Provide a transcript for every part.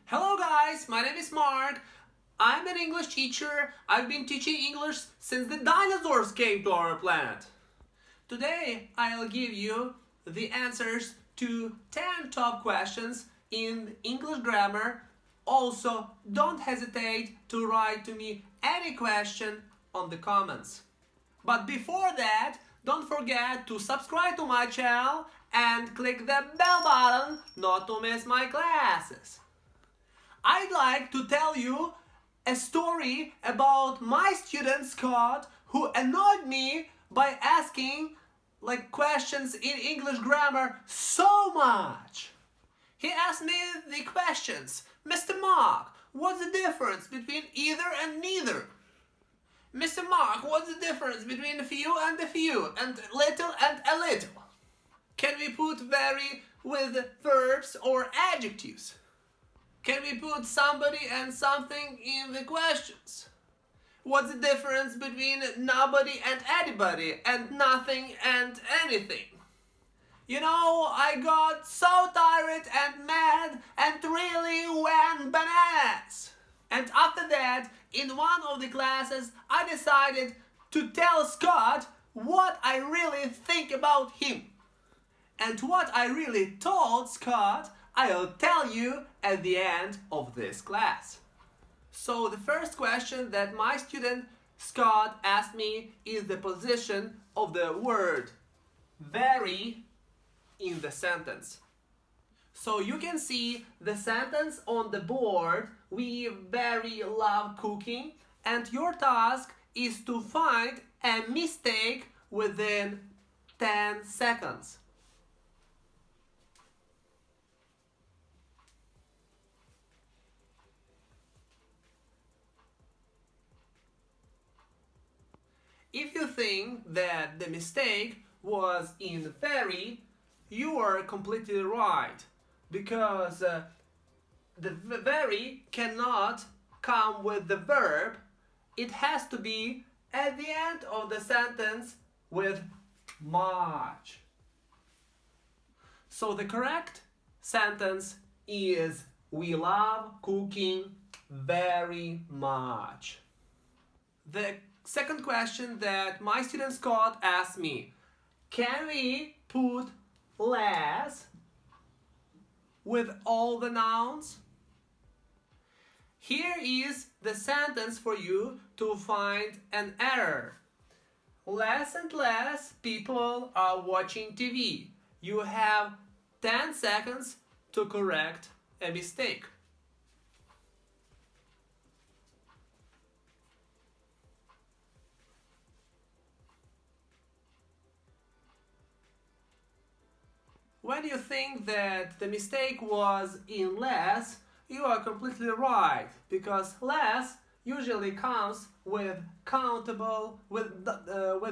Hello guys, my name is Mark. I'm an English teacher. I've been teaching English since the dinosaurs came to our planet. Today I'll give you the answers to 10 top questions in English grammar. Also, don't hesitate to write to me any question on the comments. But before that, don't forget to subscribe to my channel and click the bell button not to miss my classes. I'd like to tell you a story about my student Scott, who annoyed me by asking questions in English grammar so much. He asked me the questions: Mr. Mark, what's the difference between either and neither? Mr. Mark, what's the difference between a few and a few, and little and a little? Can we put very with verbs or adjectives? Can we put somebody and something in the questions? What's the difference between nobody and anybody and nothing and anything? You know, I got so tired and mad and really went bananas. And after that, in one of the classes, I decided to tell Scott what I really think about him. And what I really told Scott, I'll tell you at the end of this class. So the first question that my student Scott asked me is the position of the word very in the sentence. So you can see the sentence on the board: we very love cooking, and your task is to find a mistake within 10 seconds. If you think that the mistake was in very, you are completely right, because the very cannot come with the verb. It has to be at the end of the sentence with much. So the correct sentence is: we love cooking very much. The second question that my student Scott asked me: can we put less with all the nouns? Here is the sentence for you to find an error. Less and less people are watching TV. You have 10 seconds to correct a mistake. When you think that the mistake was in less, you are completely right, because less usually comes with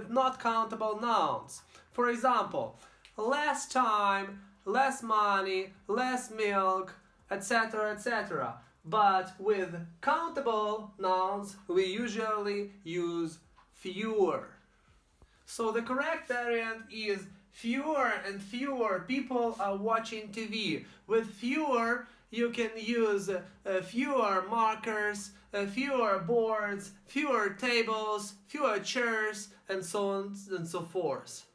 not countable nouns. For example, less time, less money, less milk, etc., etc. But with countable nouns, we usually use fewer. So the correct variant is: fewer and fewer people are watching TV. With fewer, you can use fewer markers, fewer boards, fewer tables, fewer chairs, and so on and so forth.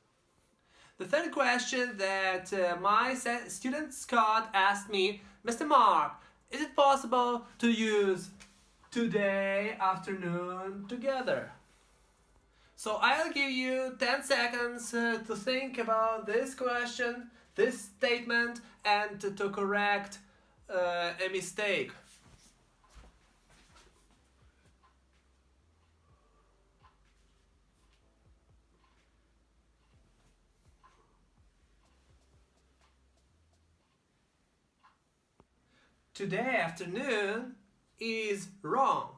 The third question that my student Scott asked me: Mr. Mark, is it possible to use today afternoon together? So I'll give you 10 seconds to think about this question, this statement, and to correct a mistake. Today afternoon is wrong.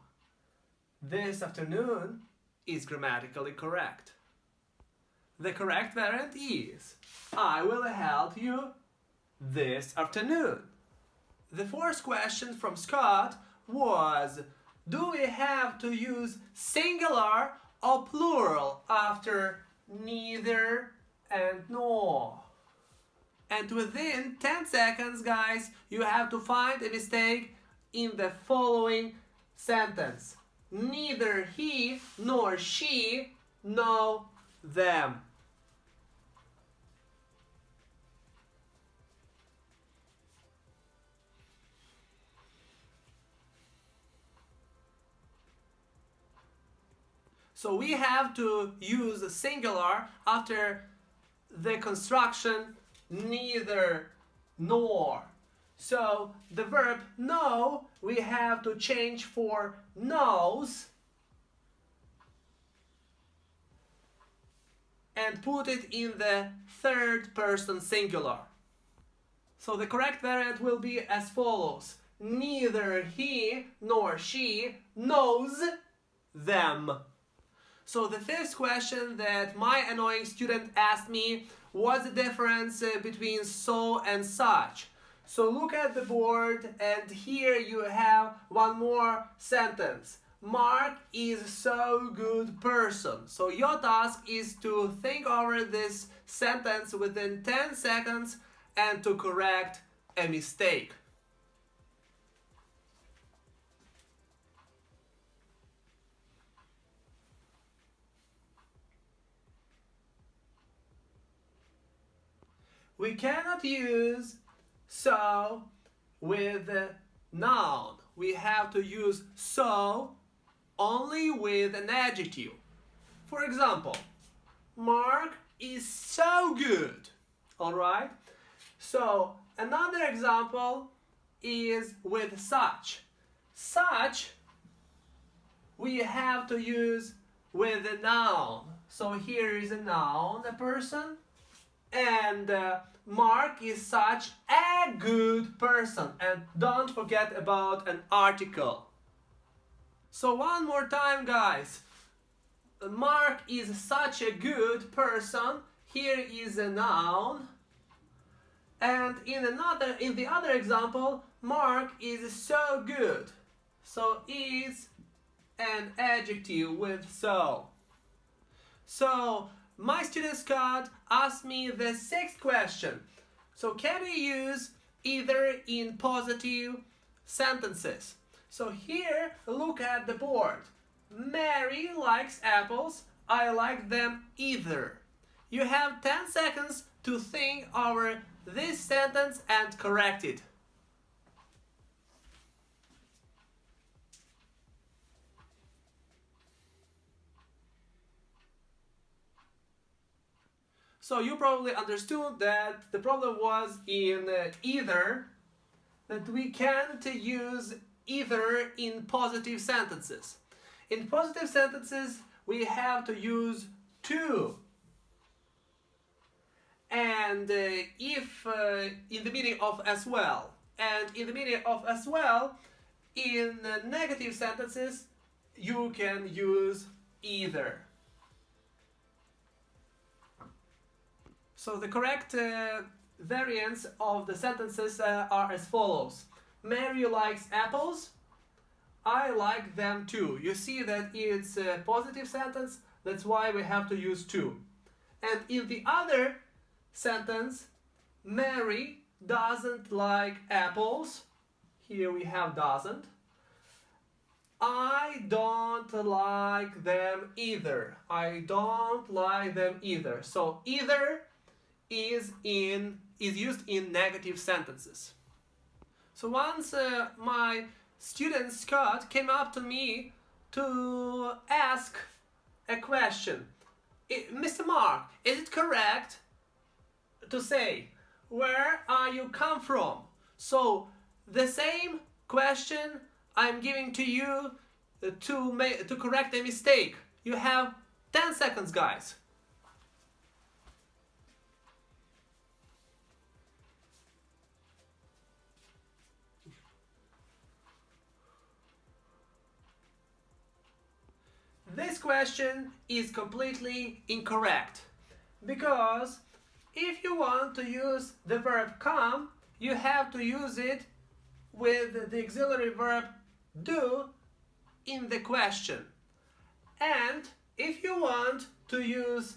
This afternoon is grammatically correct. The correct variant is: I will help you this afternoon. The fourth question from Scott was: do we have to use singular or plural after neither, and no. And within 10 seconds, guys, you have to find a mistake in the following sentence. Neither he nor she know them. So we have to use the singular after the construction neither nor. So the verb know we have to change for knows and put it in the third person singular. So the correct variant will be as follows. Neither he nor she knows them. So the first question that my annoying student asked me was the difference between so and such. So look at the board and here you have one more sentence. Mark is so good person. So your task is to think over this sentence within 10 seconds and to correct a mistake. We cannot use so with a noun. We have to use so only with an adjective. For example, Mark is so good. Alright? So another example is with such. Such we have to use with a noun. So here is a noun, a person. And Mark is such a good person. And don't forget about an article. So one more time, guys. Mark is such a good person. Here is a noun. And in the other example, Mark is so good. So is an adjective with so. So my student Scott asked me the sixth question. So can we use either in positive sentences? So here, look at the board. Mary likes apples. I like them either. You have 10 seconds to think over this sentence and correct it. So you probably understood that the problem was in either, that we can't use either in positive sentences. In positive sentences, we have to use to. And if in the meaning of as well. And in the meaning of as well, in negative sentences, you can use either. So the correct variants of the sentences are as follows. Mary likes apples. I like them too. You see that it's a positive sentence. That's why we have to use to. And in the other sentence, Mary doesn't like apples. Here we have doesn't. I don't like them either. I don't like them either. So either is used in negative sentences. So once my student Scott came up to me to ask a question. Mr. Mark, is it correct to say, where are you come from? So the same question I'm giving to you to correct a mistake. You have 10 seconds, guys. This question is completely incorrect because if you want to use the verb come, you have to use it with the auxiliary verb do in the question. And if you want to use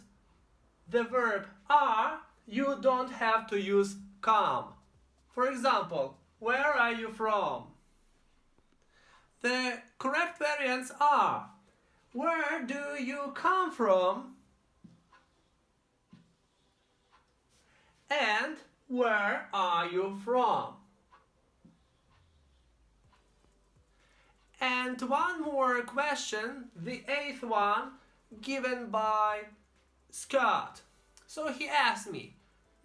the verb are, you don't have to use come. For example, where are you from? The correct variants are, where do you come from? And where are you from? And one more question, the eighth one, given by Scott. So he asked me,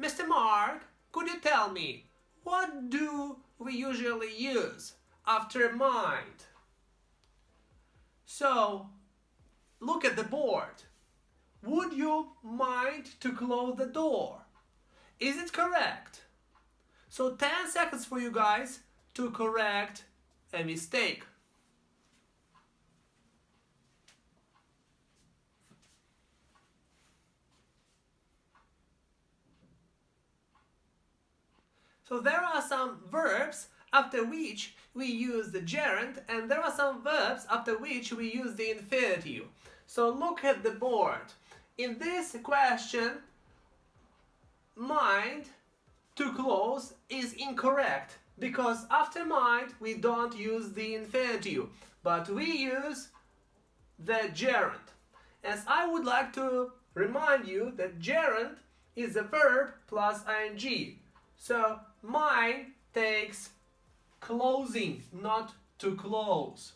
Mr. Mark, could you tell me, what do we usually use after mind? So, look at the board. Would you mind to close the door? Is it correct? So 10 seconds for you guys to correct a mistake. So there are some verbs after which we use the gerund, and there are some verbs after which we use the infinitive. So look at the board. In this question, mind, to close, is incorrect because after mind we don't use the infinitive, but we use the gerund. As I would like to remind you that gerund is a verb plus ing. So mine takes closing, not to close.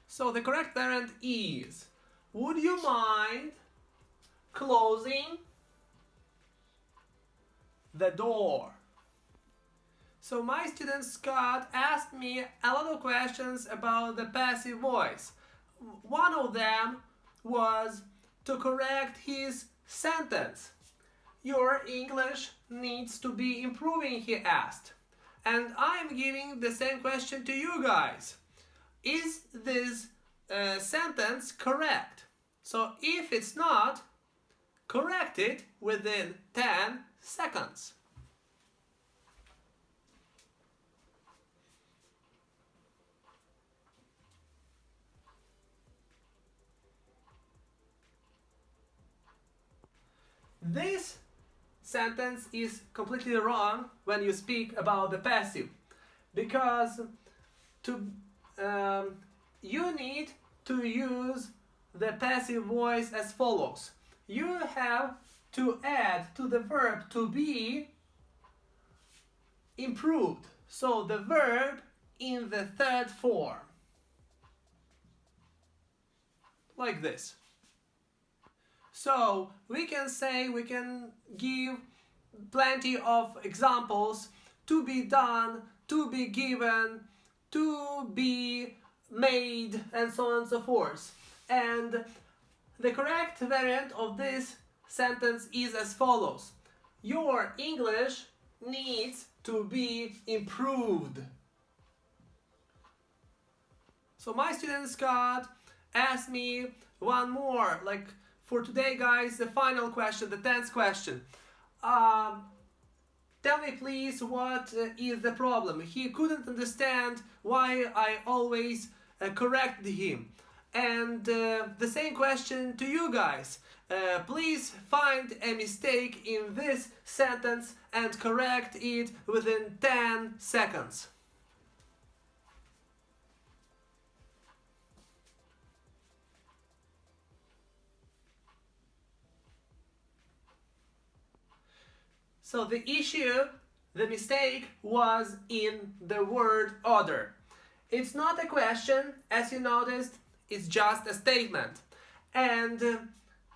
So the correct variant is, would you mind closing the door? So my student Scott asked me a lot of questions about the passive voice. One of them was to correct his sentence. Your English needs to be improving, he asked. And I'm giving the same question to you guys. Is this sentence correct? So if it's not, correct it within 10 seconds. This sentence is completely wrong when you speak about the passive, because you need to use the passive voice as follows. You have to add to the verb to be improved. So the verb in the third form. Like this. So we can give plenty of examples: to be done, to be given, to be made, and so on and so forth. And the correct variant of this sentence is as follows: your English needs to be improved. So my student Scott asked me one more, like for today guys, the final question, the 10th question. Tell me please, what is the problem? He couldn't understand why I always correct him. And the same question to you guys. Please find a mistake in this sentence and correct it within 10 seconds. So the issue, the mistake, was in the word other. It's not a question, as you noticed, it's just a statement. And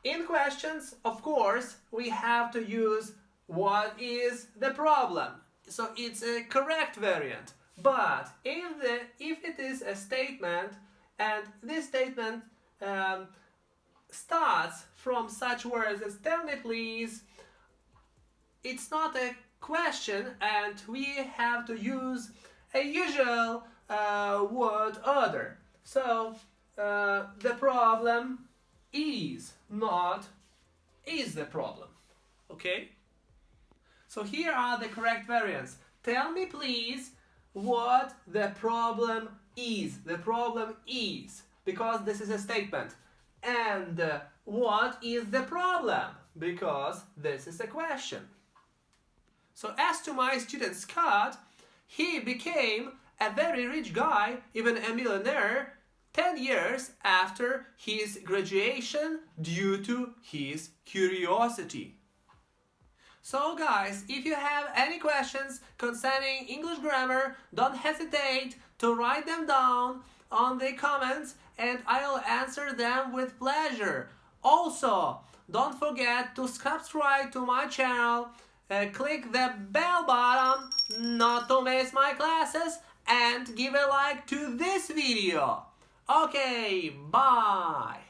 in questions, of course, we have to use what is the problem. So it's a correct variant. But if it is a statement, and this statement starts from such words as tell me please, it's not a question, and we have to use a usual word other. So the problem is, not is the problem. Okay? So here are the correct variants. Tell me please what the problem is. The problem is, because this is a statement. And what is the problem? Because this is a question. So as to my student Scott, he became a very rich guy, even a millionaire, 10 years after his graduation due to his curiosity. So guys, if you have any questions concerning English grammar, don't hesitate to write them down on the comments and I'll answer them with pleasure. Also, don't forget to subscribe to my channel, click the bell button not to miss my classes, and give a like to this video. Okay, bye!